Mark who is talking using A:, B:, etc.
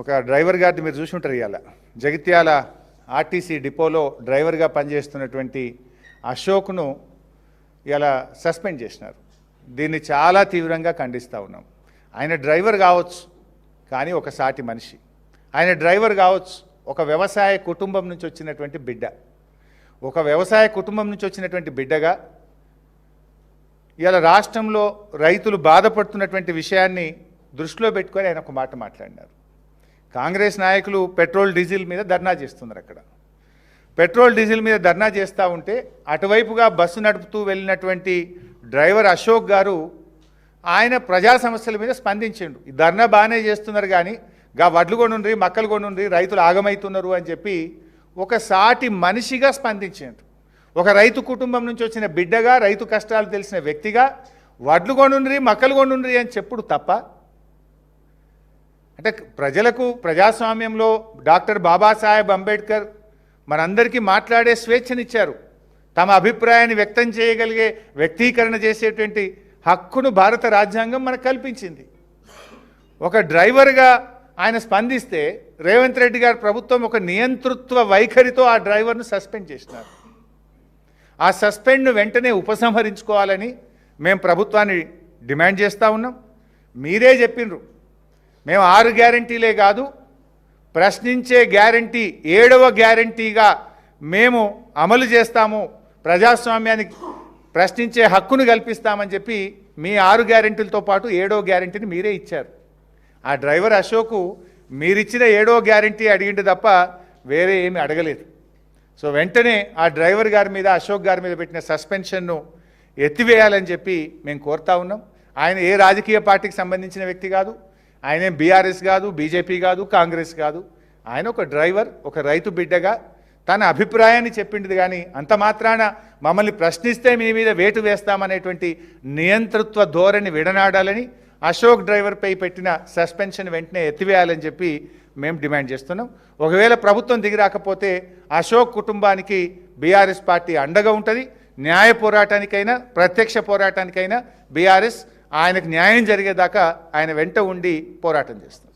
A: ఒక డ్రైవర్ గారిని మీరు చూసి ఉంటారు. ఇవాళ జగిత్యాల ఆర్టీసీ డిపోలో డ్రైవర్గా పనిచేస్తున్నటువంటి అశోక్ను ఇలా సస్పెండ్ చేసినారు. దీన్ని చాలా తీవ్రంగా ఖండిస్తూ ఉన్నాం. ఆయన డ్రైవర్ కావచ్చు, కానీ ఒక సాటి మనిషి. ఆయన డ్రైవర్ కావచ్చు, ఒక వ్యవసాయ కుటుంబం నుంచి వచ్చినటువంటి బిడ్డ. ఒక వ్యవసాయ కుటుంబం నుంచి వచ్చినటువంటి బిడ్డగా ఇవాళ రాష్ట్రంలో రైతులు బాధపడుతున్నటువంటి విషయాన్ని దృష్టిలో పెట్టుకొని ఆయన ఒక మాట మాట్లాడినారు. కాంగ్రెస్ నాయకులు పెట్రోల్ డీజిల్ మీద ధర్నా చేస్తున్నారు. అక్కడ పెట్రోల్ డీజిల్ మీద ధర్నా చేస్తూ ఉంటే అటువైపుగా బస్సు నడుపుతూ వెళ్ళినటువంటి డ్రైవర్ అశోక్ గారు ఆయన ప్రజా సమస్యల మీద స్పందించిండు. ఈ ధర్నా బాగానే చేస్తున్నారు, కానీ గా వడ్లు కొనుండ్రి, మక్కలు కొనుండ్రి, రైతులు ఆగమవుతున్నారు అని చెప్పి ఒక సాటి మనిషిగా స్పందించిండు. ఒక రైతు కుటుంబం నుంచి వచ్చిన బిడ్డగా, రైతు కష్టాలు తెలిసిన వ్యక్తిగా వడ్లు కొనుండ్రి, మక్కలు కొనుండ్రి అని చెప్పుడు తప్ప, అంటే ప్రజలకు ప్రజాస్వామ్యంలో డాక్టర్ బాబాసాహెబ్ అంబేద్కర్ మనందరికీ మాట్లాడే స్వేచ్ఛనిచ్చారు. తమ అభిప్రాయాన్ని వ్యక్తం చేయగలిగే, వ్యక్తీకరణ చేసేటువంటి హక్కును భారత రాజ్యాంగం మనకు కల్పించింది. ఒక డ్రైవర్గా ఆయన స్పందిస్తే రేవంత్ రెడ్డి గారి ప్రభుత్వం ఒక నియంతృత్వ వైఖరితో ఆ డ్రైవర్ను సస్పెండ్ చేసినారు. ఆ సస్పెండ్ను వెంటనే ఉపసంహరించుకోవాలని మేము ప్రభుత్వాన్ని డిమాండ్ చేస్తూ ఉన్నాం. మీరే చెప్పిండ్రు, మేము 6 గ్యారంటీలే కాదు, ప్రశ్నించే గ్యారంటీ 7వ గ్యారంటీగా మేము అమలు చేస్తాము, ప్రజాస్వామ్యానికి ప్రశ్నించే హక్కును కల్పిస్తామని చెప్పి మీ 6 గ్యారంటీలతో పాటు 7వ గ్యారంటీని మీరే ఇచ్చారు. ఆ డ్రైవర్ అశోకు మీరిచ్చిన 7వ గ్యారంటీ అడిగిండు తప్ప వేరే ఏమీ అడగలేదు. సో వెంటనే ఆ డ్రైవర్ గారి మీద, అశోక్ గారి మీద పెట్టిన సస్పెన్షన్ను ఎత్తివేయాలని చెప్పి మేము కోరుతా ఉన్నాం. ఆయన ఏ రాజకీయ పార్టీకి సంబంధించిన వ్యక్తి కాదు, ఆయన బీఆర్ఎస్ కాదు, బీజేపీ కాదు, కాంగ్రెస్ కాదు. ఆయన ఒక డ్రైవర్, ఒక రైతు బిడ్డగా తన అభిప్రాయాన్ని చెప్పింది. కానీ అంత మాత్రాన మమ్మల్ని ప్రశ్నిస్తే మీ మీద వేటు వేస్తామనేటువంటి నియంతృత్వ ధోరణి విడనాడాలని, అశోక్ డ్రైవర్పై పెట్టిన సస్పెన్షన్ వెంటనే ఎత్తివేయాలని చెప్పి మేము డిమాండ్ చేస్తున్నాం. ఒకవేళ ప్రభుత్వం దిగి రాకపోతే అశోక్ కుటుంబానికి బీఆర్ఎస్ పార్టీ అండగా ఉంటుంది. న్యాయ పోరాటానికైనా, ప్రత్యక్ష పోరాటానికైనా బీఆర్ఎస్ ఆయనకు న్యాయం జరిగేదాకా ఆయన వెంట ఉండి పోరాటం చేస్తుంది.